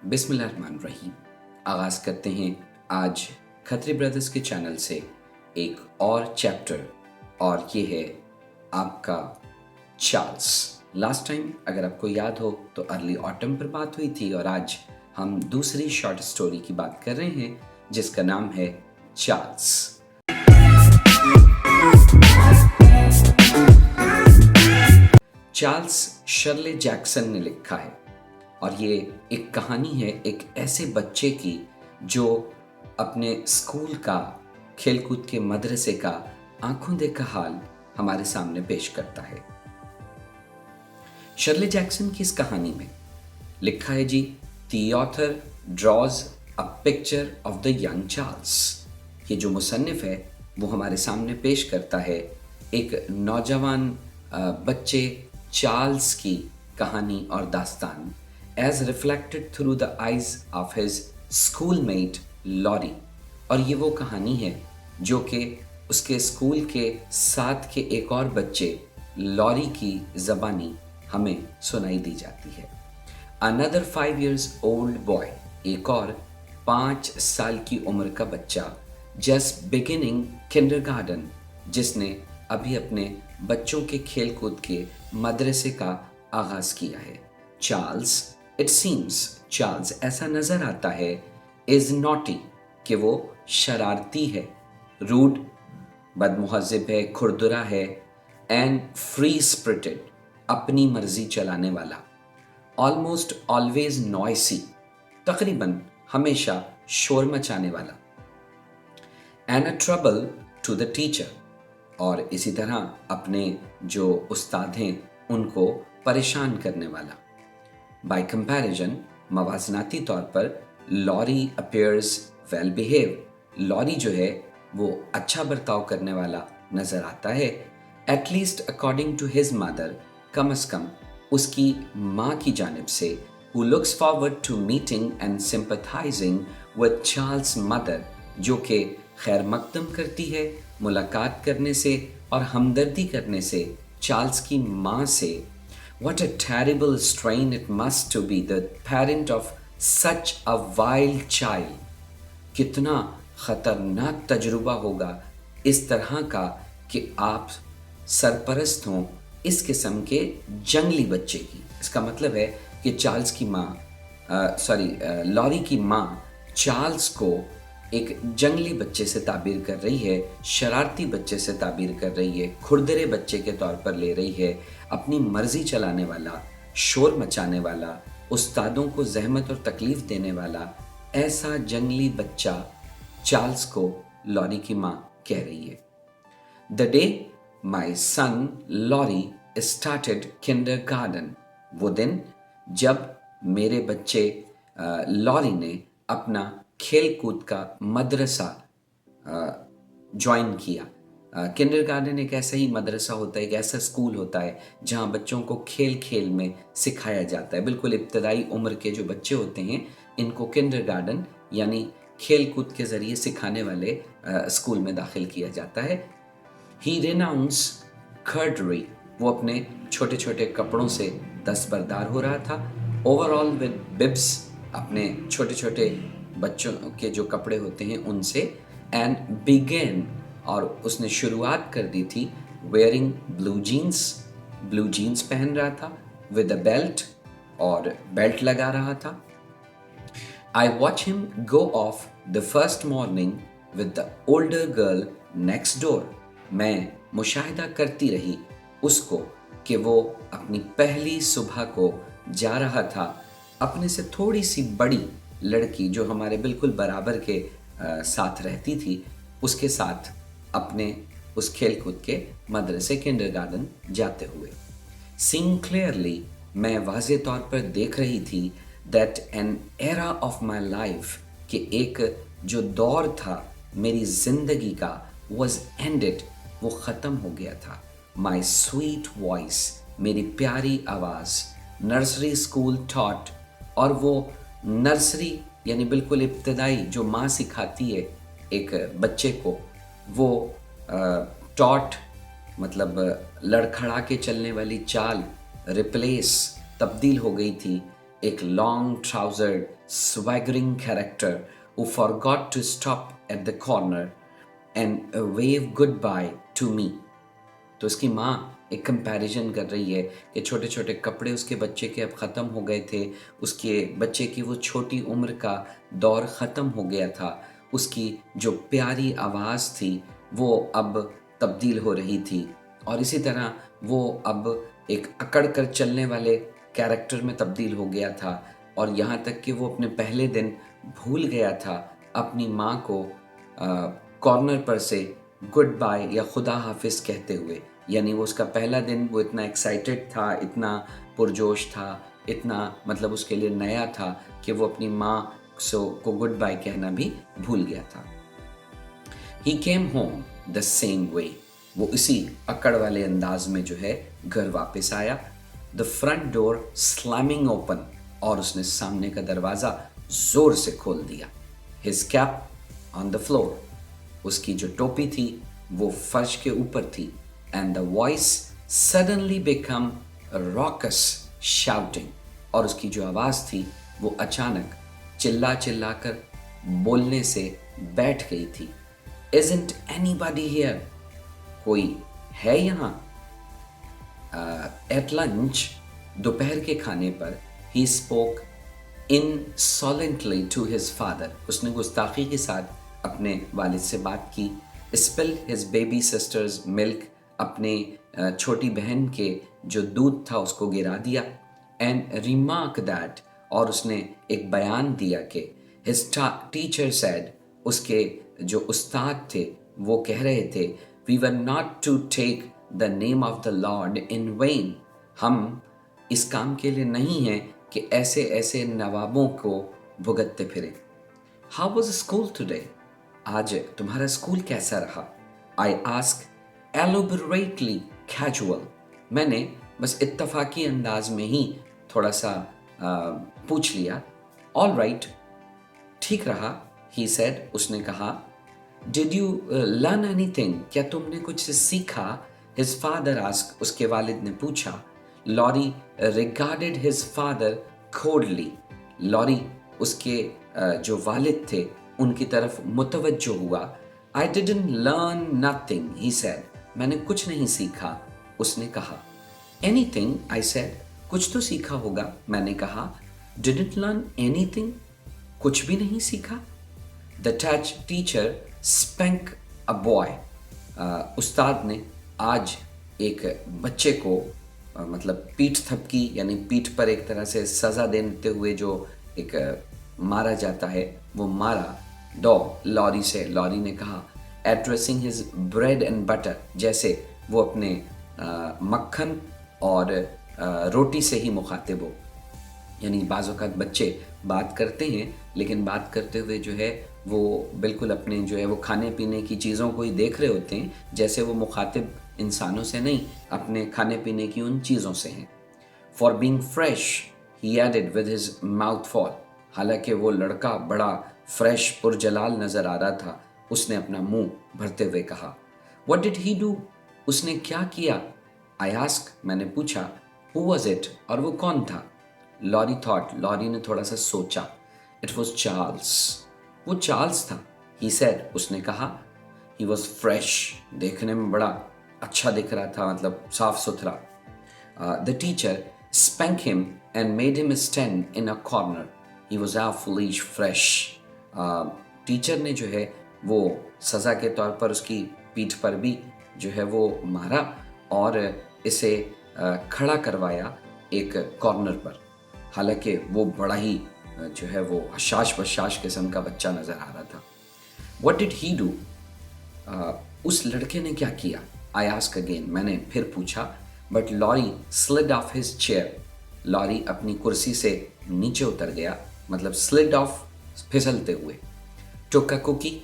बिस्मिल्लाहिर्रहमानिर्रहीम। आगाज़ करते हैं आज खत्री ब्रदर्स के चैनल से एक और चैप्टर, और ये है आपका चार्ल्स। लास्ट टाइम अगर आपको याद हो तो अर्ली ऑटम पर बात हुई थी, और आज हम दूसरी शॉर्ट स्टोरी की बात कर रहे हैं जिसका नाम है चार्ल्स। चार्ल्स शर्ले जैक्सन ने लिखा है, और ये एक कहानी है एक ऐसे बच्चे की जो अपने स्कूल का, खेलकूद के मदरसे का आंखों देखा हाल हमारे सामने पेश करता है। शर्ले जैक्सन की इस कहानी में लिखा है जी, the author draws a picture of the young Charles. ये जो मुसन्निफ है वो हमारे सामने पेश करता है एक नौजवान बच्चे चार्ल्स की कहानी और दास्तान, as reflected through the eyes of his schoolmate Laurie. और ये वो कहानी है जो कि उसके स्कूल के साथ के एक और बच्चे लॉरी की ज़बानी हमें सुनाई दी जाती है। Another 5 years old boy, एक और 5 साल की उम्र का बच्चा, just beginning kindergarten, जिसने अभी अपने बच्चों के खेलकूद के मदरसे का आगाज़ किया है। चार्ल्स, इट सीम्स, चार्ल्स ऐसा नज़र आता है, इज़ नॉटी, कि वो शरारती है, रूड, बदमुहज़्ज़िब है, खुरदुरा है, एंड फ्री स्पिरिटेड, अपनी मर्जी चलाने वाला, ऑलमोस्ट ऑलवेज नॉइसी, तकरीबन हमेशा शोर मचाने वाला, and a trouble to the teacher, और इसी तरह अपने जो उस्ताद हैं उनको परेशान करने वाला। बाय कंपैरिजन, मवाजनाती तौर पर Laurie appears well behave, Laurie जो है वो अच्छा बर्ताव करने वाला नज़र आता है, at least according to his mother, कम अज़ कम उसकी माँ की जानिब से, who looks forward to meeting and sympathising with Charles mother, जो कि खैर मकदम करती है मुलाकात करने से और हमदर्दी करने से चार्ल्स की माँ से। What a terrible strain it must to be the parent of such a wild child. कितना ख़तरनाक तजुर्बा होगा इस तरह का कि आप सरपरस्त हों इस किस्म के जंगली बच्चे की। इसका मतलब है कि चार्ल्स की माँ लॉरी की माँ चार्ल्स को एक जंगली बच्चे से ताबीर कर रही है, शरारती बच्चे से ताबीर कर रही है, खुरदरे बच्चे के तौर पर ले रही है, अपनी मर्जी चलाने वाला, शोर मचाने वाला, उस्तादों को जहमत और तकलीफ़ देने वाला, ऐसा जंगली बच्चा चार्ल्स को लॉरी की माँ कह रही है। The day my son Laurie started kindergarten, वो दिन जब मेरे बच्चे लॉरी ने अपना खेल कूद का मदरसा ज्वाइन किया। किंडरगार्टन एक ऐसा ही मदरसा होता है, एक ऐसा स्कूल होता है जहाँ बच्चों को खेल खेल में सिखाया जाता है। बिल्कुल इब्तदाई उम्र के जो बच्चे होते हैं इनको किंडरगार्टन यानी खेल कूद के ज़रिए सिखाने वाले स्कूल में दाखिल किया जाता है। ही रेनाउंस खर्डरी, वो अपने छोटे छोटे कपड़ों से दस्तबरदार हो रहा था। ओवरऑल विद बिब्स, अपने छोटे छोटे बच्चों के जो कपड़े होते हैं उनसे, एंड बिगेन, और उसने शुरुआत कर दी थी, वेयरिंग ब्लू जीन्स पहन रहा था, विद अ बेल्ट, और बेल्ट लगा रहा था। I watch him go of the first morning with the older girl next door, मैं मुशाहिदा करती रही उसको कि वो अपनी पहली सुबह को जा रहा था अपने से थोड़ी सी बड़ी लड़की जो हमारे बिल्कुल बराबर के साथ रहती थी, उसके साथ अपने उस खेलकूद के मदरसे किंडरगार्टन जाते हुए। सीइंग क्लियरली, मैं वाज़े तौर पर देख रही थी that an era of my life, कि एक जो दौर था मेरी ज़िंदगी का, वॉज एंडेड, वो ख़त्म हो गया था। माई स्वीट वॉइस, मेरी प्यारी आवाज़, नर्सरी स्कूल टॉट, और वो नर्सरी यानी बिल्कुल इब्तदाई जो माँ सिखाती है एक बच्चे को, वो टॉट मतलब लड़खड़ा के चलने वाली चाल, रिप्लेस, तब्दील हो गई थी एक long ट्राउजर्ड swaggering character who forgot to stop at the corner and wave goodbye to me. तो उसकी माँ एक कंपैरिजन कर रही है कि छोटे छोटे कपड़े उसके बच्चे के अब ख़त्म हो गए थे, उसके बच्चे की वो छोटी उम्र का दौर ख़त्म हो गया था, उसकी जो प्यारी आवाज़ थी वो अब तब्दील हो रही थी और इसी तरह वो अब एक अकड़ कर चलने वाले कैरेक्टर में तब्दील हो गया था और यहाँ तक कि वो अपने पहले दिन भूल गया था अपनी माँ को कॉर्नर पर से गुड बाय या खुदा हाफिज़ कहते हुए। यानी वो उसका पहला दिन वो इतना एक्साइटेड था, इतना पुरजोश था, इतना मतलब उसके लिए नया था कि वो अपनी माँ को गुड बाय कहना भी भूल गया था। He came home the same way. वो इसी अकड़ वाले अंदाज में जो है घर वापस आया। The front door slamming open और उसने सामने का दरवाज़ा ज़ोर से खोल दिया। His cap on the floor. उसकी जो टोपी थी वो फर्श के ऊपर थी। And the voice suddenly become raucous shouting. और उसकी जो आवाज़ थी वो अचानक चिल्ला चिल्ला कर बोलने से बैठ गई थी। Isn't anybody here? कोई है यहाँ? At lunch, दोपहर के खाने पर he spoke insolently to his father. उसने गुस्ताखी के साथ अपने वालिद से बात की। Spilled his baby sister's milk. अपने छोटी बहन के जो दूध था उसको गिरा दिया। And remarked that. और उसने एक बयान दिया कि his teacher said. उसके जो उस्ताद थे वो कह रहे थे we were not to take the name of the Lord in vain. हम इस काम के लिए नहीं हैं कि ऐसे ऐसे नवाबों को भुगतते फिरें। How was school today? आज तुम्हारा स्कूल कैसा रहा? I asked elaborately casual. मैंने बस इत्तफाकी अंदाज में ही थोड़ा सा पूछ लिया। All right, ठीक रहा, he said. उसने कहा Did you learn anything? क्या तुमने कुछ सीखा? His father asked. उसके वालिद ने पूछा। Laurie regarded his father coldly. Laurie उसके जो वालिद थे उनकी तरफ मुतवज्जो हुआ। I didn't learn nothing, he said. मैंने कुछ नहीं सीखा, उसने कहा। Anything, I said. कुछ तो सीखा होगा, मैंने कहा। Didn't learn anything? कुछ भी नहीं सीखा? The teacher spanked a boy. उस्ताद ने आज एक बच्चे को मतलब पीठ थपकी यानी पीठ पर एक तरह से सज़ा देते हुए जो एक मारा जाता है वो मारा। लॉरी से लॉरी ने कहा addressing his bread and butter, जैसे वो अपने मक्खन और रोटी से ही मुखातिब हो। यानी बाज़ औक़ात बच्चे बात करते हैं लेकिन बात करते हुए जो है वो बिल्कुल अपने जो है वो खाने पीने की चीज़ों को ही देख रहे होते हैं, जैसे वो मुखातिब इंसानों से नहीं अपने खाने पीने की उन चीज़ों से हैं। For being fresh he added with his mouth full. हालांकि वो लड़का बड़ा फ्रेश पुरजलाल नज़र आ रहा था, उसने अपना मुंह भरते हुए कहा व्हाट डिड ही डू? उसने क्या किया? आई आस्क, मैंने पूछा। Who was it? और वो कौन था? लॉरी थॉट, लॉरी ने थोड़ा सा सोचा। इट वॉज चार्ल्स, वो चार्ल्स था। ही सेड, उसने कहा। ही वॉज फ्रेश, देखने में बड़ा अच्छा दिख रहा था, मतलब साफ सुथरा। The teacher spank him and made him stand in a corner. He was fully fresh. Teacher ने जो है वो सज़ा के तौर पर उसकी पीठ पर भी जो है वो मारा और इसे खड़ा करवाया एक कॉर्नर पर। हालांकि वो बड़ा ही जो है वो हशाश बशाश किस्म का बच्चा नज़र आ रहा था। What did he do? उस लड़के ने क्या किया? I asked again, मैंने फिर पूछा। But Laurie slid off his chair. Laurie अपनी कुर्सी से नीचे उतर गया, मतलब slid off, फिसलते हुए। Took a cookie,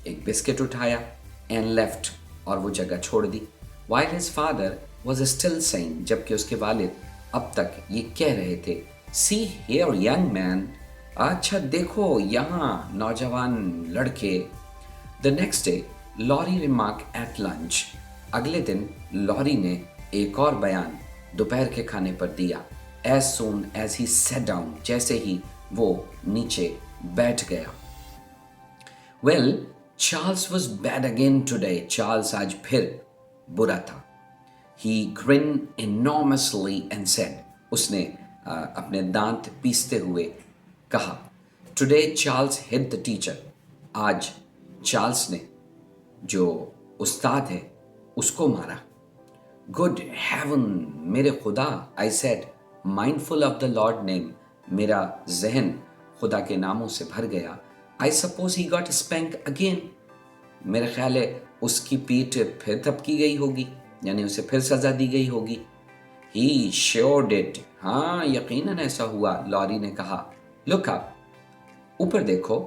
एक बिस्किट उठाया, and left, और वो जगह छोड़ दी। While his father was still saying, जबकि उसके वालिद अब तक ये कह रहे थे, See here, young man. अच्छा देखो यहाँ नौजवान लड़के। The next day, Laurie remarked at lunch. अगले दिन लॉरी ने एक और बयान दोपहर के खाने पर दिया। as soon as he sat down, जैसे ही वो नीचे बैठ गया. Well, Charles was bad again today. Charles आज फिर बुरा था. He grinned enormously and said, उसने अपने दांत पीसते हुए कहा, Today Charles hit the teacher. आज चार्ल्स ने जो उस्ताद है उसको मारा. Good heaven, मेरे खुदा, I said, mindful of the Lord name. मेरा जहन खुदा के नामों से भर गया. I suppose he got spanked again. मेरा ख्याल है उसकी पीठ फिर थपकी गई होगी, यानी उसे फिर सजा दी गई होगी. He sure did. हाँ, यकीनन ऐसा हुआ, लॉरी ने कहा. Look up. ऊपर देखो.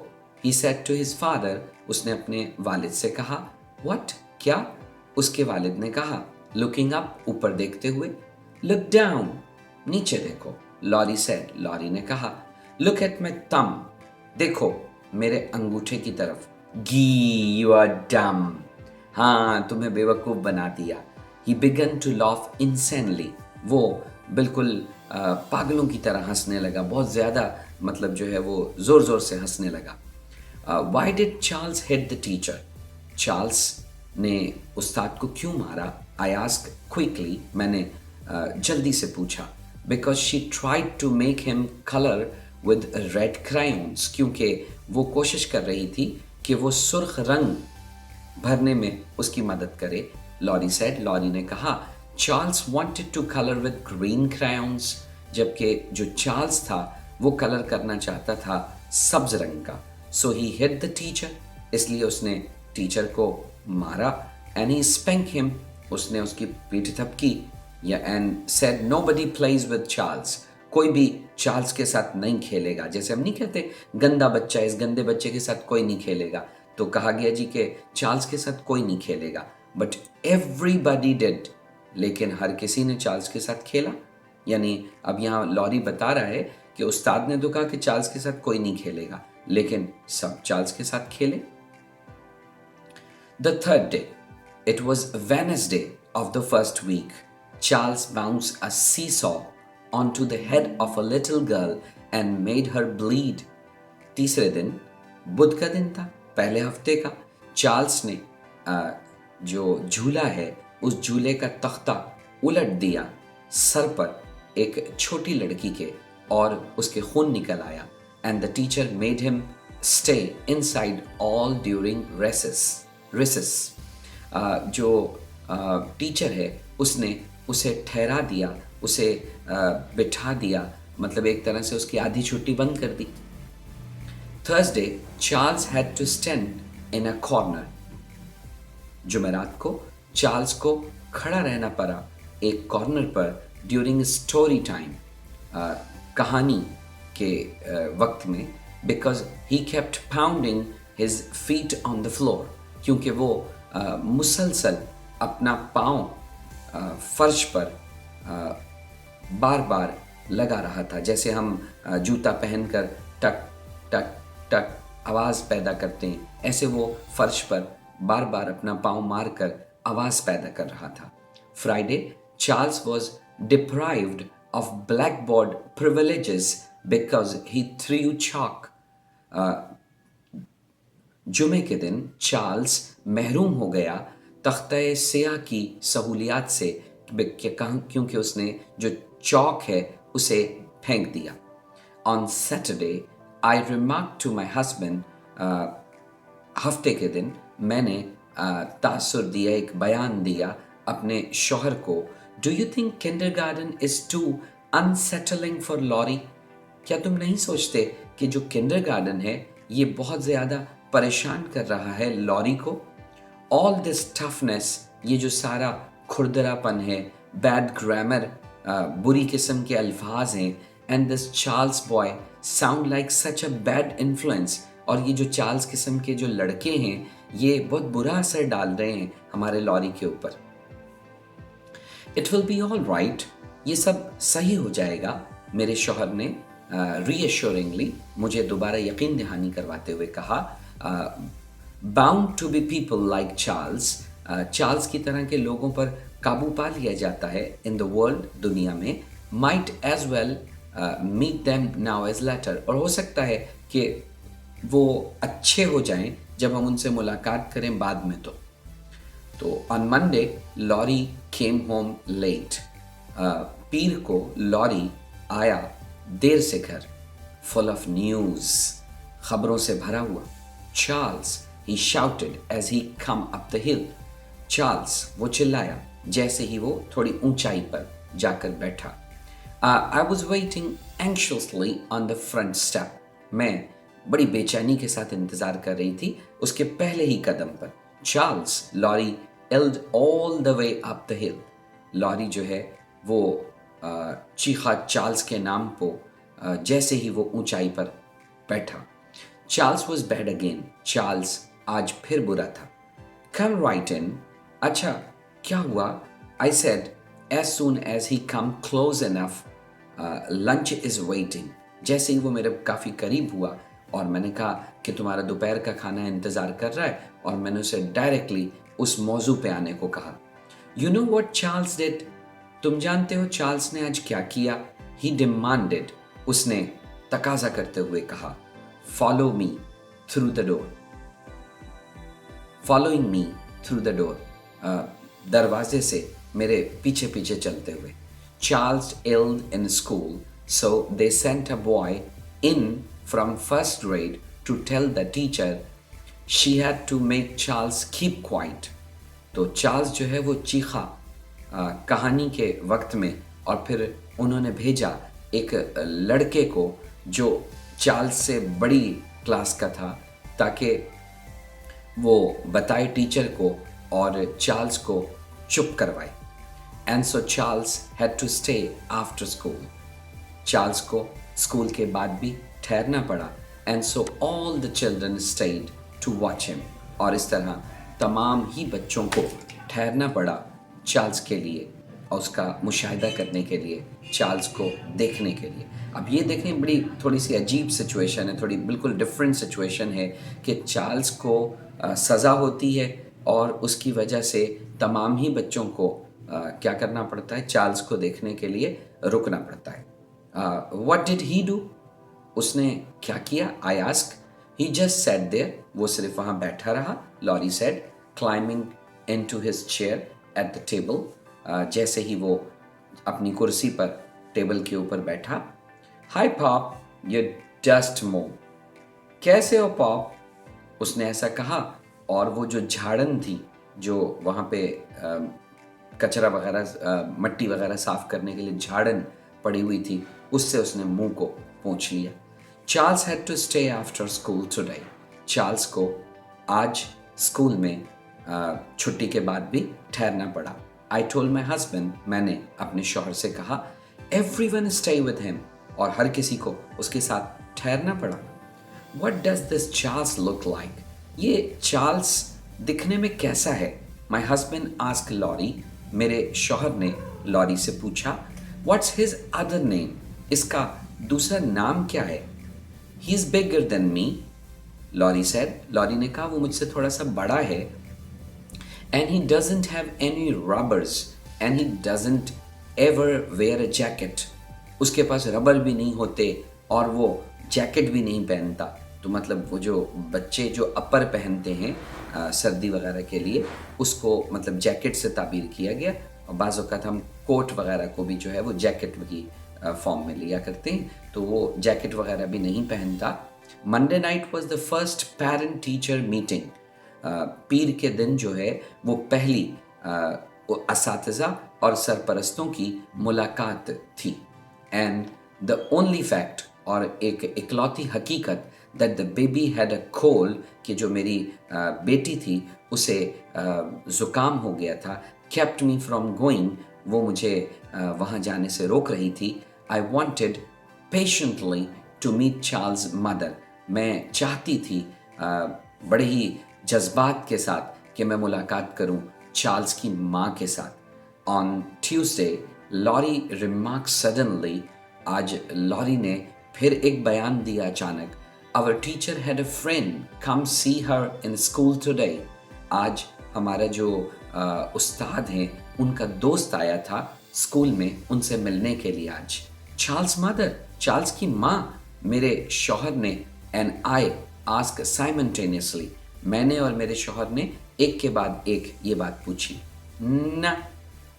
He said to his father. उसने अपने वालिद से कहा. What? क्या? उसके वालिद ने कहा. Looking up. ऊपर देखते हुए. Look down. नीचे देखो. Lorry said. लॉरी ने कहा. Look at my thumb. देखो मेरे अंगूठे की तरफ. Gee, you are dumb. हाँ, तुम्हें बेवकूफ़ बना दिया. He began to laugh insanely. वो बिल्कुल पागलों की तरह हंसने लगा. बहुत ज़्यादा मतलब जो है वो ज़ोर ज़ोर से हंसने लगा. Why did Charles hit the teacher? Charles ने उस्ताद को क्यों मारा? I asked quickly. मैंने जल्दी से पूछा. Because she tried to make him color with red crayons. क्योंकि वो कोशिश कर रही थी कि वो सुर्ख रंग भरने में उसकी मदद करे. Lorry said. लॉरी ने कहा. Charles wanted to color with green crayons. जबकि जो चार्ल्स था वो कलर करना चाहता था सब्ज रंग का. So he hit the teacher. इसलिए उसने टीचर को मारा. And he spanked him. उसने उसकी पीठ थपकी. And said nobody plays with Charles. कोई भी चार्ल्स के साथ नहीं खेलेगा. जैसे हम नहीं कहते गंदा बच्चा, इस गंदे बच्चे के साथ कोई नहीं खेलेगा, तो कहा गया जी कि चार्ल्स के साथ कोई नहीं खेलेगा. But everybody did. लेकिन हर किसी ने चार्ल्स के साथ खेला. यानी अब यहाँ लॉरी बता रहा है कि उस्ताद ने तो कहा कि चार्ल्स के साथ कोई नहीं खेलेगा, लेकिन सब चार्ल्स के साथ खेले. The third day. It was Wednesday of the first week. Charles bounced a seesaw onto the head of a little girl and made her bleed. तीसरे दिन, बुध का दिन था, पहले हफ्ते का. चार्ल्स ने जो झूला है उस झूले का तख्ता उलट दिया सर पर एक छोटी लड़की के, और उसके खून निकल आया. And the teacher made him stay inside all during recess. जो टीचर है उसने उसे ठहरा दिया, उसे बिठा दिया, मतलब एक तरह से उसकी आधी छुट्टी बंद कर दी. Thursday, Charles had to stand in a corner. जुमेरात को चार्ल्स को खड़ा रहना पड़ा एक कॉर्नर पर ड्यूरिंग स्टोरी टाइम, कहानी के वक्त में. Because he kept pounding his feet on the floor. क्योंकि वो मुसलसल अपना पाँव फर्श पर बार बार लगा रहा था. जैसे हम जूता पहनकर टक टक टक आवाज़ पैदा करते हैं, ऐसे वो फर्श पर बार बार अपना पाँव मारकर आवाज़ पैदा कर रहा था. Friday, Charles was deprived of blackboard privileges because he threw chalk. जुमे के दिन चार्ल्स महरूम हो गया तख्ते स्याह की सहूलियात से, क्योंकि उसने जो चौक है उसे फेंक दिया. On Saturday, I remarked to my husband. हफ्ते के दिन मैंने तासुर दिया, एक बयान दिया अपने शौहर को. Do you think kindergarten is too unsettling for Laurie? क्या तुम नहीं सोचते कि जो kindergarten है ये बहुत ज़्यादा परेशान कर रहा है लॉरी को? All this toughness, ये जो सारा खुरदरापन है, bad grammar, बुरी किस्म के अल्फाज हैं, and this Charles boy sound like such a bad influence. और ये जो चार्ल्स किस्म के जो लड़के हैं ये बहुत बुरा असर डाल रहे हैं हमारे लॉरी के ऊपर. It will be all right. ये सब सही हो जाएगा, मेरे शौहर ने reassuringly मुझे दोबारा यकीन दहानी करवाते हुए कहा. Bound to be people like Charles. Charles की तरह के लोगों पर काबू पा लिया जाता है in the world, दुनिया में. might as well meet them now as later, और हो सकता है कि वो अच्छे हो जाएं जब हम उनसे मुलाकात करें बाद में। तो on Monday Laurie came home late. पीर को लॉरी आया देर से घर, full of news, खबरों से भरा हुआ। Charles, he shouted as he come up the hill. Charles, वो चिल्लाया जैसे ही वो थोड़ी ऊंचाई पर जाकर बैठा। I was waiting anxiously on the front step. मैं बड़ी बेचैनी के साथ इंतजार कर रही थी उसके पहले ही कदम पर। Charles, Laurie yelled all the way up the hill. Laurie जो है वो चीखा चार्ल्स के नाम को जैसे ही वो ऊंचाई पर बैठा। Charles was bad again. Charles आज फिर बुरा था। Come right in. अच्छा क्या हुआ? I said as soon as he come close enough. Lunch is waiting. जैसे ही वो मेरे काफ़ी करीब हुआ और मैंने कहा कि तुम्हारा दोपहर का खाना इंतज़ार कर रहा है, और मैंने उसे डायरेक्टली उस मौजू पे आने को कहा। You know what Charles did? तुम जानते हो चार्ल्स ने आज क्या किया? He demanded. उसने तकाजा करते हुए कहा, Follow me through the door. Following me through the door. दरवाजे से मेरे पीछे पीछे चलते हुए। Charles yelled in school, so they sent a boy in from first grade to tell the teacher she had to make Charles keep quiet. तो Charles जो है वो चीखा कहानी के वक्त में, और फिर उन्होंने भेजा एक लड़के को जो चार्ल्स से बड़ी क्लास का था, ताकि वो बताए टीचर को और चार्ल्स को चुप करवाए। And so Charles had to stay after school. Charles को स्कूल के बाद भी ठहरना पड़ा। And so all the children stayed to watch him. और इस तरह तमाम ही बच्चों को ठहरना पड़ा चार्ल्स के लिए और उसका मुशाहिदा करने के लिए, चार्ल्स को देखने के लिए। अब ये देखें, बड़ी थोड़ी सी अजीब सिचुएशन है, थोड़ी बिल्कुल डिफरेंट सिचुएशन है कि चार्ल्स को सज़ा होती है और उसकी वजह से तमाम ही बच्चों को क्या करना पड़ता है? चार्ल्स को देखने के लिए रुकना पड़ता है। What did he do? उसने क्या किया? I asked. He just sat there. वो सिर्फ वहाँ बैठा रहा। Laurie said, climbing into his chair at the table. जैसे ही वो अपनी कुर्सी पर टेबल के ऊपर बैठा। Hi Pop, you dust mob. कैसे हो पॉप? उसने ऐसा कहा, और वो जो झाड़न थी जो वहाँ पे कचरा वगैरह मट्टी वगैरह साफ करने के लिए झाड़न पड़ी हुई थी, उससे उसने मुंह को पोंछ लिया। Charles had to stay after school today. Charles को आज स्कूल में छुट्टी के बाद भी ठहरना पड़ा. आई टोल्ड माई हस्बैंड, मैंने अपने शौहर से कहा, एवरीवन स्टे विद हिम, और हर किसी को उसके साथ ठहरना पड़ा. What does this Charles look like? ये चार्ल्स दिखने में कैसा है? My husband asked लॉरी, मेरे शौहर ने लॉरी से पूछा. What's his other name? इसका दूसरा नाम क्या है? He's bigger than me, Laurie said. Laurie ने कहा वो मुझसे थोड़ा सा बड़ा है. And he doesn't have any rubbers, and he doesn't ever wear a jacket. उसके पास रबर भी नहीं होते और वो जैकेट भी नहीं पहनता. तो मतलब वो जो बच्चे जो अपर पहनते हैं सर्दी वगैरह के लिए, उसको मतलब जैकेट से ताबीर किया गया. और बाज़ औक़ात हम कोट वगैरह को भी जो है वो जैकेट की फॉर्म में लिया करते हैं, तो वो जैकेट वगैरह भी नहीं पहनता. Monday night was the first parent teacher meeting. पीर के दिन जो है वो पहली असातिज़ा और सरपरस्तों की मुलाकात थी. एंड द ओनली फैक्ट, और एक इकलौती हकीकत, that the baby had a cold, कि जो मेरी बेटी थी उसे ज़ुकाम हो गया था, kept me from going, वो मुझे वहाँ जाने से रोक रही थी. I wanted patiently to meet Charles' mother. मैं चाहती थी बड़े ही जज्बात के साथ कि मैं मुलाकात करूं चार्ल्स की माँ के साथ. On Tuesday, Laurie remarked suddenly, आज लॉरी ने फिर एक बयान दिया अचानक. Our teacher had a friend come see her in school today. आज हमारा जो उस्ताद हैं उनका दोस्त आया था स्कूल में उनसे मिलने के लिए आज। चार्ल्स मदर, चार्ल्स की माँ, मेरे शौहर ने, एंड आई आस्क साइमल्टेनियसली, मैंने और मेरे शौहर ने एक के बाद एक ये बात पूछी। ना,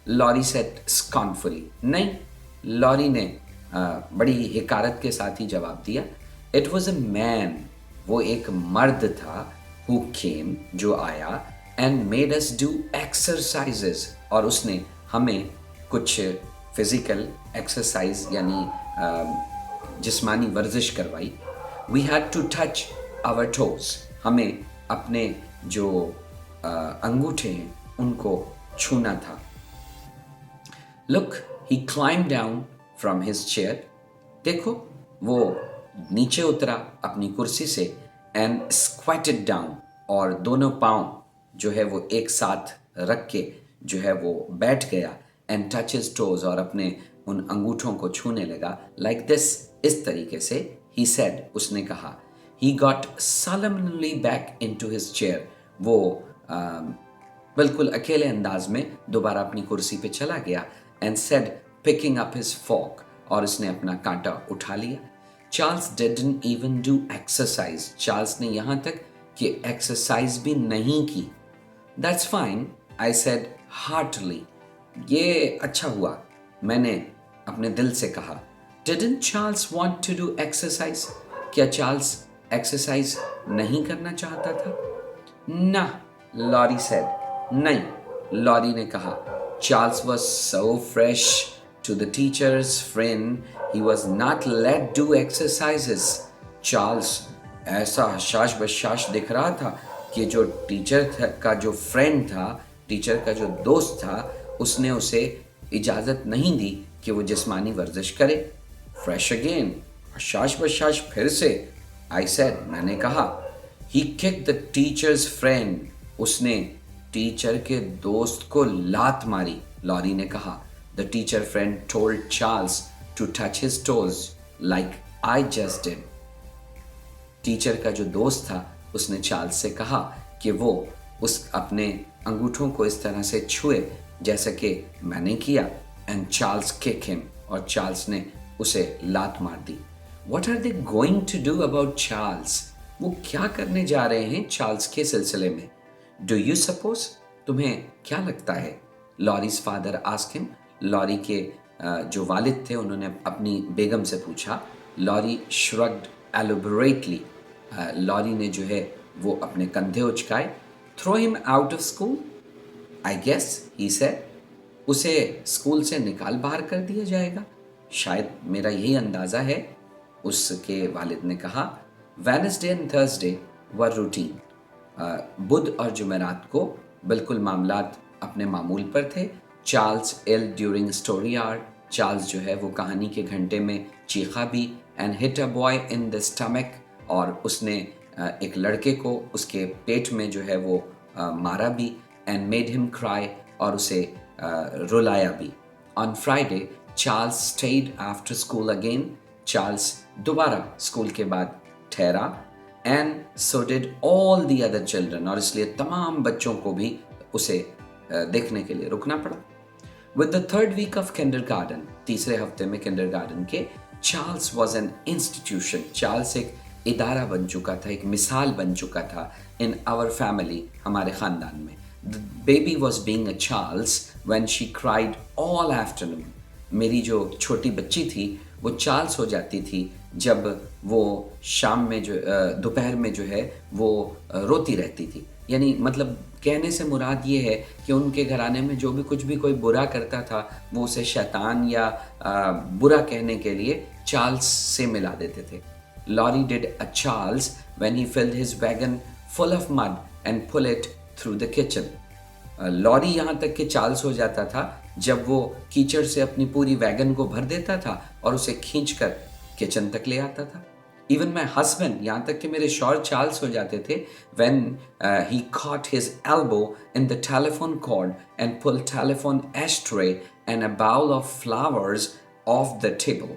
लॉरी सेड स्कॉर्नफुली, नहीं, लॉरी ने बड़ी हिकारत के साथ ही जवाब दिया। इट वॉज अ मैन, वो एक मर्द था, हु केम, जो आया, and made us do exercises, और उसने हमें कुछ फिजिकल एक्सरसाइज यानी जिस्मानी वर्जिश करवाई। We had to touch our toes, हमें अपने जो अंगूठे हैं उनको छूना था। Look, he climb down from his chair, देखो वो नीचे उतरा अपनी कुर्सी से, एंड स्क्वेटेड डाउन, और दोनों पाँव जो है वो एक साथ रख के जो है वो बैठ गया, एंड टच हिज टोज, और अपने उन अंगूठों को छूने लगा। लाइक दिस, इस तरीके से। ही सेड, उसने कहा। He got solemnly back into his chair, वो बिल्कुल अकेले अंदाज में दोबारा अपनी कुर्सी पे चला गया, and said picking up his fork, और उसने अपना कांटा उठा लिया। Charles didn't even do exercise, Charles ने यहाँ तक कि एक्सरसाइज भी नहीं की। That's fine, I said heartily, ये अच्छा हुआ, मैंने अपने दिल से कहा। Didn't Charles want to do exercise, क्या चार्ल्स एक्सरसाइज नहीं करना चाहता था? ना, लॉरी सेड, नहीं, लॉरी ने कहा। Charles was so fresh to the teacher's friend, he was not let do exercises. Charles ऐसा हशाश बशाश दिख रहा था कि जो टीचर का जो फ्रेंड था, टीचर का जो दोस्त था, उसने उसे इजाज़त नहीं दी कि वो जिस्मानी वर्जिश करे। फ्रेश अगेन, हशाश बशाश फिर से। आई सेड, मैंने कहा। ही kicked the teacher's friend, उसने टीचर के दोस्त को लात मारी, लॉरी ने कहा। The teacher friend told Charles to touch his toes like I just did. Teacher का जो दोस्त था उसने चार्ल्स से कहा कि वो उस अपने अंगूठों को इस तरह से छुए जैसा कि मैंने किया, एंड चार्ल्स किक हिम, और चार्ल्स ने उसे लात मार दी। What are they going to do about Charles, वो क्या करने जा रहे हैं चार्ल्स के सिलसिले में? डू यू सपोज, तुम्हें क्या लगता है? Laurie's father asked him, Laurie के जो वालिद थे उन्होंने अपनी बेगम से पूछा। लॉरी श्रग्ड एलोबरेटली, लॉरी ने जो है वो अपने कंधे उचकाए। Throw him out of school, I guess he said, उसे स्कूल से निकाल बाहर कर दिया जाएगा, शायद मेरा यही अंदाज़ा है, उसके वालिद ने कहा। Wednesday and Thursday were routine, बुध और जुमेरात को बिल्कुल मामलात अपने मामूल पर थे। Charles yelled during story hour, Charles जो है वो कहानी के घंटे में चीखा भी, and hit a boy in the stomach, और उसने एक लड़के को उसके पेट में जो है वो मारा भी, एंड मेड हिम क्राई, और उसे रुलाया भी। On Friday Charles stayed after school again, Charles दोबारा स्कूल के बाद ठहरा, and so did all the other children, और इसलिए तमाम बच्चों को भी उसे देखने के लिए रुकना पड़ा। With the third week of kindergarten, तीसरे हफ्ते में किंडरगार्टन के, Charles was an institution, Charles एक इदारा बन चुका था, एक मिसाल बन चुका था इन आवर फैमिली, हमारे ख़ानदान में। The baby was being a Charles when she cried all afternoon, मेरी जो छोटी बच्ची थी वो चार्ल्स हो जाती थी जब वो शाम में जो दोपहर में जो है वो रोती रहती थी। यानी मतलब कहने से मुराद ये है कि उनके घराने में जो भी कुछ भी कोई बुरा करता था वो उसे शैतान या बुरा कहने के लिए चार्ल्स से मिला देते थे। Laurie did a Charles when he filled his wagon full of mud and pull it through the kitchen. Laurie यहाँ तक कि चार्ल्स हो जाता था जब वो कीचड़ से अपनी पूरी वैगन को भर देता था और उसे खींचकर किचन तक ले आता था। इवन माई हस्बैंड, यहाँ तक कि मेरे शौहर चार्ल्स हो जाते थे when he caught his elbow in the telephone cord and pulled telephone ashtray and a bowl of flowers off the table।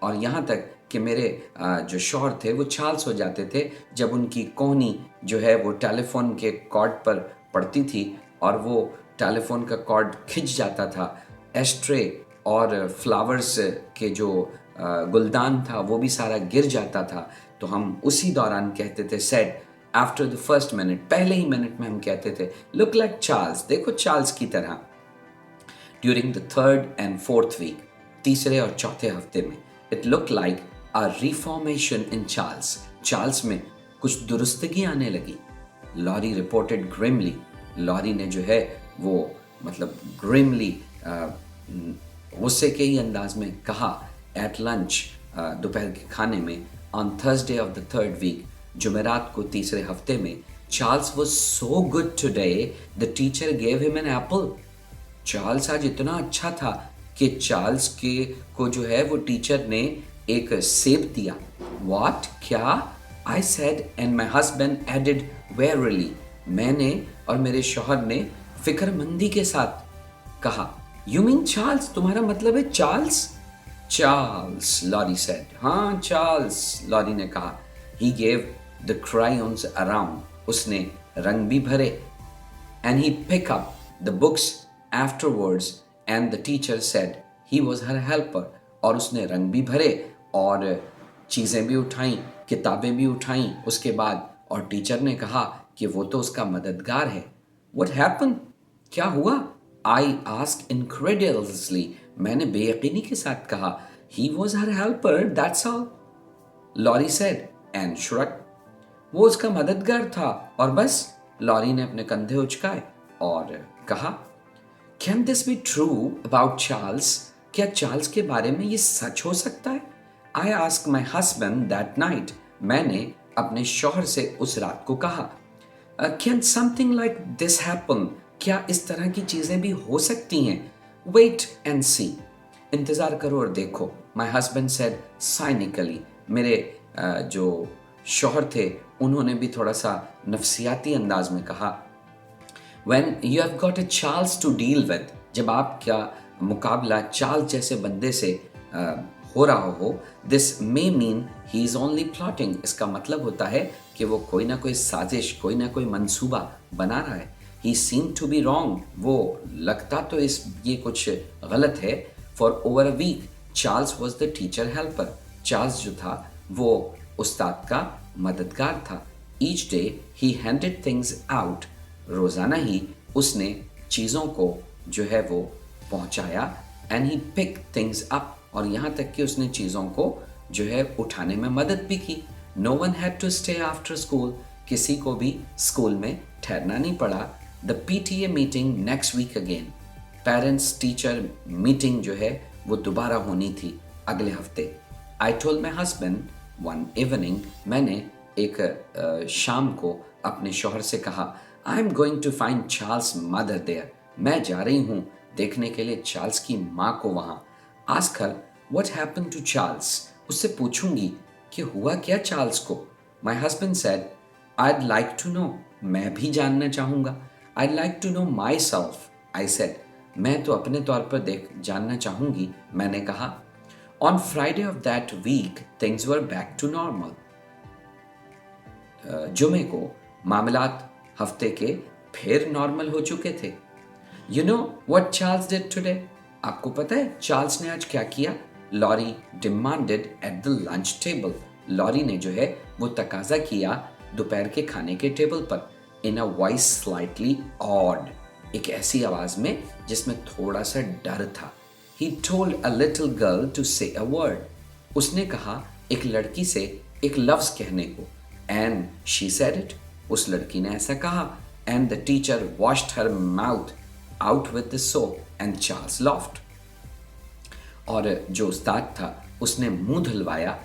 और यहाँ तक कि मेरे जो शौहर थे वो चार्ल्स हो जाते थे जब उनकी कोहनी जो है वो टेलीफोन के कॉर्ड पर पड़ती थी और वो टेलीफोन का कॉर्ड खिंच जाता था, एस्ट्रे और फ्लावर्स के जो गुलदान था वो भी सारा गिर जाता था, तो हम उसी दौरान कहते थे said after the first minute, पहले ही मिनट में हम कहते थे लुक लाइक चार्ल्स, देखो चार्ल्स की तरह। During the third and fourth week, तीसरे और चौथे हफ्ते में, it look like a reformation in Charles, Charles में कुछ दुरुस्तगी आने लगी। लॉरी रिपोर्टेड ग्रिमली, लॉरी ने जो है वो मतलब ग्रिमली गुस्से के ही अंदाज में कहा एट लंच, दोपहर के खाने में, on Thursday of the third week, जुमेरात को तीसरे हफ्ते में, Charles was so good today the teacher gave him an apple, Charles आज इतना अच्छा था कि चार्ल्स के को जो है वो टीचर ने एक सेब दिया। व्हाट, क्या? I said and my husband added warily, मैंने और मेरे शौहर ने फिक्रमंदी के साथ कहा, यू मीन चार्ल्स, तुम्हारा मतलब है चार्ल्स? चार्ल्स, लॉरी सेड, हाँ चार्ल्स, लॉरी ने कहा। He gave the crayons around, उसने रंग भी भरे, and he picked up the books afterwards and the teacher said he was her helper, और उसने रंग भी भरे और चीज़ें भी उठाई, किताबें भी उठाई उसके बाद, और टीचर ने कहा कि वो तो उसका मददगार है। What happened? क्या हुआ? I asked incredulously, मैंने बेयकीनी के साथ कहा, he was her helper, that's all. Laurie said and shrugged, वो उसका मददगार था और बस। लॉरी ने अपने कंधे उचकाए और कहा, can this be true about Charles, क्या चार्ल्स के बारे में ये सच हो सकता है? I ask my husband that night, मैंने अपने शौहर से उस रात को कहा, can something like this happen, क्या इस तरह की चीज़ें भी हो सकती हैं? वेट एंड सी, इंतज़ार करो और देखो। माई हस्बैंड सेड साइनिकली, मेरे जो शौहर थे उन्होंने भी थोड़ा सा नफसियाती अंदाज में कहा, When you have got a Charles to deal with, जब आपका मुकाबला चार्ल्स जैसे बंदे से हो रहा हो, this may mean he is only plotting, इसका मतलब होता है कि वो कोई ना कोई साजिश, कोई ना कोई मंसूबा बना रहा है। He seemed to be wrong, वो लगता तो ये कुछ गलत है। For over a week, Charles was the teacher helper, Charles जो था वो उस्ताद का मददगार था। Each day he handed things out, रोज़ाना ही उसने चीज़ों को जो है वो पहुंचाया। And he pick things up, और यहाँ तक कि उसने चीज़ों को जो है उठाने में मदद भी की। No one had to stay after school, किसी को भी स्कूल में ठहरना नहीं पड़ा। The PTA meeting next week again, parents teacher meeting जो है वो दोबारा होनी थी अगले हफ्ते। I told my husband one evening, मैंने एक शाम को अपने शौहर से कहा, I am going to find Charles mother there, मैं जा रही हूँ देखने के लिए चार्ल्स की माँ को वहाँ। Ask her what happened to Charles, उससे पूछूंगी कि हुआ क्या चार्ल्स को। My husband said I'd like to know, मैं भी जानना चाहूँगा। I'd like to know myself, I said, मैं तो अपने तौर पर जानना चाहूँगी, मैंने कहा। On Friday of that week things were back to normal, जुमे को मामलात हफ्ते के फिर नॉर्मल हो चुके थे। You know what Charles did today, आपको पता है चार्ल्स ने आज क्या किया? Laurie demanded at the lunch table, Laurie ने जो है वो तकाजा किया दोपहर के खाने के टेबल पर। In a voice slightly odd, एक ऐसी आवाज में जिसमें थोड़ा सा डर था। He told a little girl to say a word, उसने कहा एक लड़की से एक लफ्ज कहने को। एंड शी सेड इट, उस लड़की ने ऐसा कहा। And the teacher washed her mouth out with the soap and Charles loft, और जो उस्ताद था उसने मुंह धुलवाया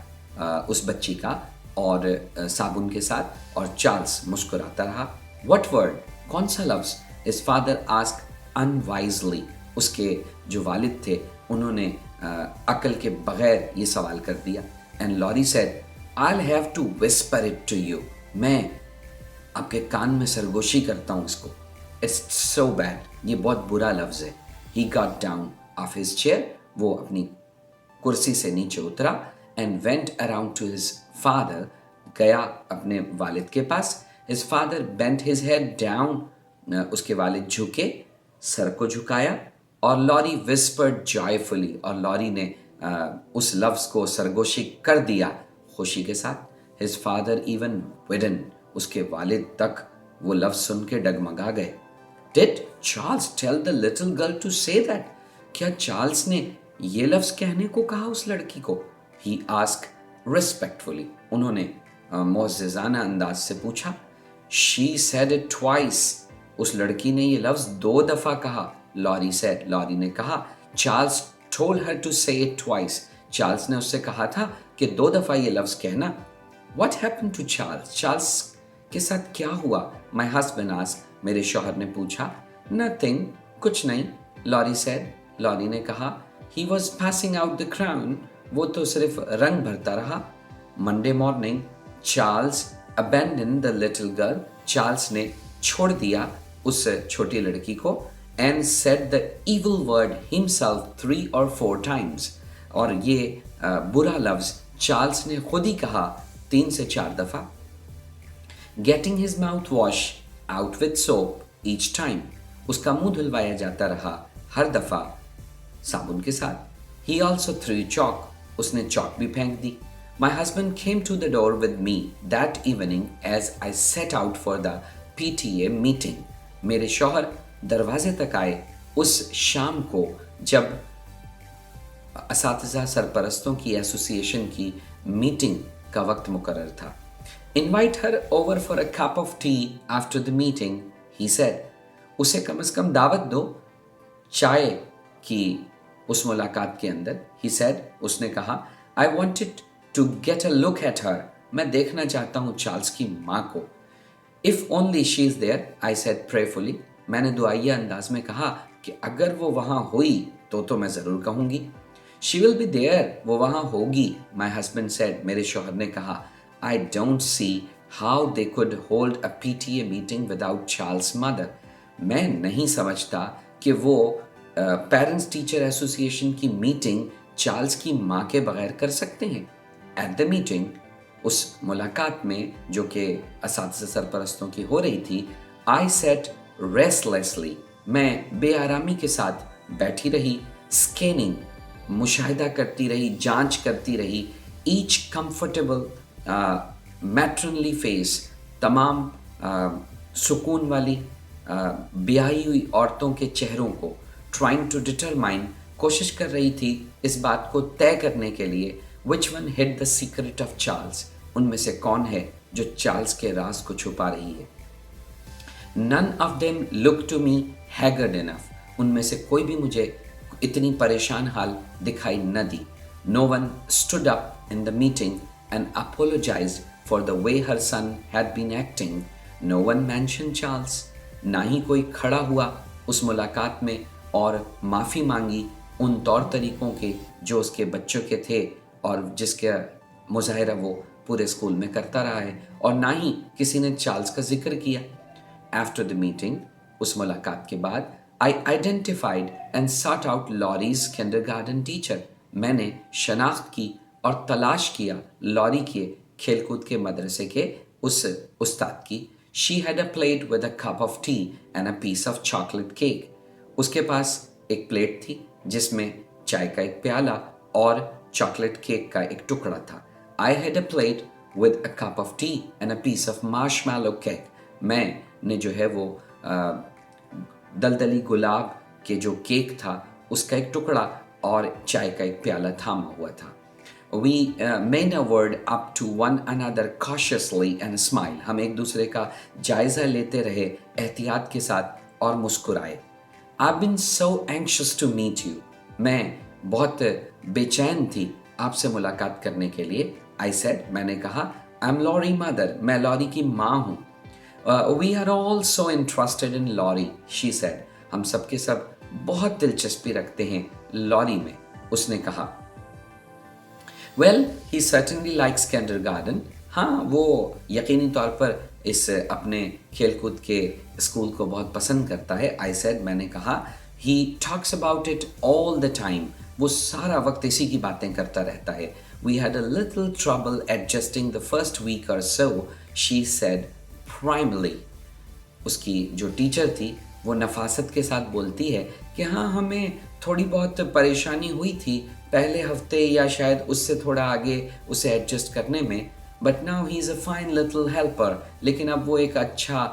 उस बच्ची का और साबुन के साथ, और चार्ल्स मुस्कुराता रहा। व्हाट वर्ड, कौन सा लफ्ज? हिज फादर आस्क अनवाइजली, उसके जो वालिद थे उन्होंने अकल के बगैर ये सवाल कर दिया। And Laurie said I will have to whisper it to you, मैं आपके कान में सरगोशी करता हूँ इसको। इट्स सो बैड, ये बहुत बुरा लफ्ज़ है। He got down off his chair, वो अपनी कुर्सी से नीचे उतरा। And went around to his father, गया अपने वालिद के पास। His father bent his head down, उसके वालिद झुके, सर को झुकाया। और लॉरी विस्पर्ड जॉयफुली, और लॉरी ने उस लफ्ज़ को सरगोशी कर दिया खुशी के साथ। हिज फादर इवन विडन, उसके वालिद तक वो लफ्ज़ सुन के डगमगा गए। Did Charles tell the little girl to say that? क्या चार्ल्स ने ये लफ्ज़ कहने को कहा उस लड़की को? ही आस्क रिस्पेक्टफुली, उन्होंने मोअज़्ज़ज़ाना अंदाज से पूछा। शी सेड इट ट्वाइस, उस लड़की ने ये लफ्ज़ 2 दफ़ा कहा। लॉरी सेड, लॉरी ने कहा। चार्ल्स टोल्ड हर टू से इट ट्वाइस, चार्ल्स ने उससे कहा था कि 2 दफ़ा ये लफ्ज़ कहना। What happened to Charles? Charles के साथ क्या हुआ? माई हस्बैंड आस्क्ड, मेरे शौहर ने पूछा। नथिंग, कुछ नहीं, लॉरी सेड, लॉरी ने कहा। He was passing out the crown, वो तो सिर्फ रंग भरता रहा। Monday morning Charles abandon the little girl, Charles ने छोड़ दिया उस छोटी लड़की को। And said the evil word himself 3 or 4 times, और ये बुरा लफ्ज़ चार्ल्स ने खुद ही कहा 3 से 4 दफ़ा। Getting his mouth wash out with soap each time, उसका मुंह धुलवाया जाता रहा हर दफ़ा साबुन के साथ। ही ऑल्सो थ्रू चॉक, उसने चॉक भी फेंक दी। My husband came to the door with me that evening as I set out for the PTA meeting, मेरे शौहर दरवाजे तक आए उस शाम को जब असातिज़ा सरपरस्तों की एसोसिएशन की मीटिंग का वक्त मुकर्रर था। Invite her over for a cup of T after the meeting, he said, उसे कम से कम दावत दो चाय की उस मुलाकात के अंदर। ही सेड, उसने कहा। I wanted to get a look at her, मैं देखना चाहता हूँ चार्ल्स की माँ को। If only she is there, I said prayerfully, मैंने दुआइया अंदाज में कहा कि अगर वो वहाँ हुई तो मैं ज़रूर कहूँगी। शी विल बी देयर, वो वहाँ होगी, माई हस्बैंड सेड, मेरे शौहर ने कहा। I don't see how they could hold a PTA meeting without Charles mother, मैं नहीं समझता कि वो पेरेंट्स टीचर एसोसिएशन की मीटिंग चार्ल्स की माँ के बगैर कर सकते हैं। एट द मीटिंग, उस मुलाकात में जो कि असातिज़ा सरपरस्तों की हो रही थी, आई सेट रेस्टलेसली, मैं बेआरामी के साथ बैठी रही। स्कैनिंग, मुशाहिदा करती रही, जांच करती रही। ईच कंफर्टेबल मैट्रनली फेस, तमाम सुकून वाली ब्याही हुई औरतों के चेहरों को। ट्राइंग टू डिटरमाइन, कोशिश कर रही थी इस बात को तय करने के लिए, which one hid the secret of Charles, उनमें से कौन है जो चार्ल्स के राज को छुपा रही है। None of them look to me haggard enough, उनमें से कोई भी मुझे इतनी परेशान हाल दिखाई न दी। No one stood up in the meeting and apologised for the way her son had been acting. No one mention Charles, ना ही कोई खड़ा हुआ उस मुलाकात में और माफ़ी मांगी उन तौर तरीक़ों के जो उसके बच्चों के थे और जिसका मुजाहिरा वो पूरे स्कूल में करता रहा है, और ना ही किसी ने चार्ल्स का जिक्र किया। आफ्टर द मीटिंग, उस मुलाकात के बाद, I identified and sought out Laurie's kindergarten teacher, मैंने शनाख्त की और तलाश किया लॉरी के खेलकूद के मदरसे के उस उस्ताद की। She had a plate with a cup of tea and a piece of chocolate cake, उसके पास एक प्लेट थी जिसमें चाय का एक प्याला और चॉकलेट केक का एक टुकड़ा था। I had a plate with a cup of tea and a piece of marshmallow cake, मैंने जो है वो दलदली गुलाब के जो केक था उसका एक टुकड़ा और चाय का एक प्याला थामा हुआ था। We made a word up to one another cautiously and smile. हम एक दूसरे का जायज़ा लेते रहे एहतियात के साथ और मुस्कुराए। I've been so anxious to meet you. मैं बहुत बेचैन थी आपसे मुलाकात करने के लिए। I said, मैंने कहा, I'm Laurie mother, मैं लॉरी की माँ हूँ। We are all so interested in Laurie, she said. हम सब के सब बहुत दिलचस्पी रखते हैं लॉरी में, उसने कहा। Well, he certainly likes kindergarten. हाँ, वो यकीनी तौर पर इस अपने खेलकूद के स्कूल को बहुत पसंद करता है। I said, मैंने कहा, he talks about it all the time. वो सारा वक्त इसी की बातें करता रहता है। We had a little trouble adjusting the first week or so, she said, primarily. उसकी जो टीचर थी वो नफासत के साथ बोलती है कि हाँ, हमें थोड़ी बहुत परेशानी हुई थी पहले हफ्ते या शायद उससे थोड़ा आगे उसे एडजस्ट करने में, but now he is a fine little helper. लेकिन अब वो एक अच्छा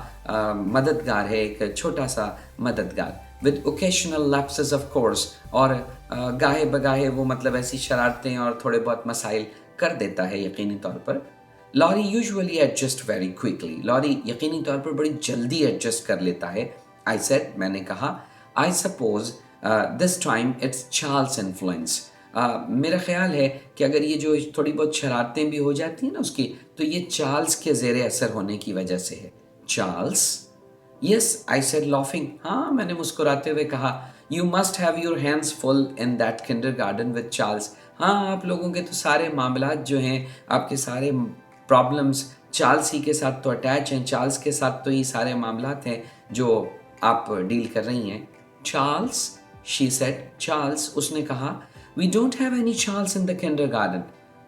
मददगार है, एक छोटा सा मददगार, with occasional lapses of course. और गाहे बगाहे वो मतलब ऐसी शरारतें और थोड़े बहुत मसाइल कर देता है यकीनी तौर पर। Laurie usually adjust very quickly, Laurie यकीनी तौर पर बड़ी जल्दी एडजस्ट कर लेता है। आई सेड, मैंने कहा, I suppose this time it's Charles influence. मेरा ख्याल है कि अगर ये जो थोड़ी बहुत शरारतें भी हो जाती हैं ना उसकी, तो ये चार्ल्स के ज़ेरे असर होने की वजह से है। Charles? Yes, I said laughing. हाँ, मैंने मुस्कुराते हुए कहा, you must have your hands full in that kindergarten with Charles. हाँ, आप लोगों के तो सारे मामलात जो हैं, आपके सारे प्रॉब्लम्स चार्ल्स ही के साथ तो अटैच हैं, चार्ल्स के साथ तो ये सारे मामलात हैं जो आप डील कर रही हैं। चार्ल्स? She said. चार्ल्स? उसने कहा, we don't have any Charles in the kindergarten.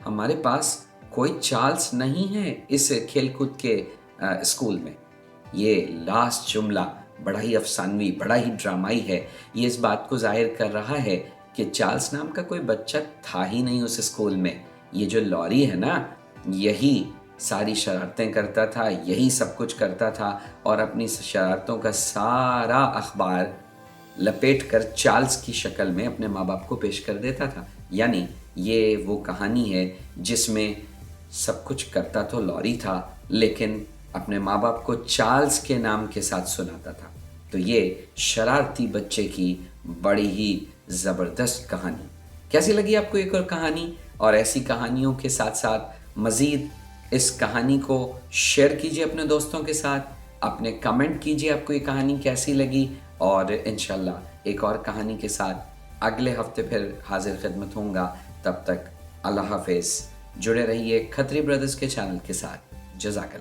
हमारे पास कोई चार्ल्स नहीं है इस खेलकूद के स्कूल में। ये लास्ट जुमला बड़ा ही अफसानवी, बड़ा ही ड्रामाई है। ये इस बात को जाहिर कर रहा है कि चार्ल्स नाम का कोई बच्चा था ही नहीं उस स्कूल में। ये जो लॉरी है ना, यही सारी शरारतें करता था, यही सब कुछ करता था और अपनी शरारतों का सारा अखबार लपेट कर चार्ल्स की शक्ल में अपने माँ बाप को पेश कर देता था। यानी ये वो कहानी है जिसमें सब कुछ करता तो लॉरी था, लेकिन अपने माँ बाप को चार्ल्स के नाम के साथ सुनाता था। तो ये शरारती बच्चे की बड़ी ही ज़बरदस्त कहानी। कैसी लगी आपको एक और कहानी? और ऐसी कहानियों के साथ साथ मज़ीद इस कहानी को शेयर कीजिए अपने दोस्तों के साथ, अपने कमेंट कीजिए आपको ये कहानी कैसी लगी। और इंशाल्लाह एक और कहानी के साथ अगले हफ्ते फिर हाजिर खिदमत होऊंगा। तब तक अल्लाह हाफिज़। जुड़े रहिए खत्री ब्रदर्स के चैनल के साथ। जज़ाकल्लाह।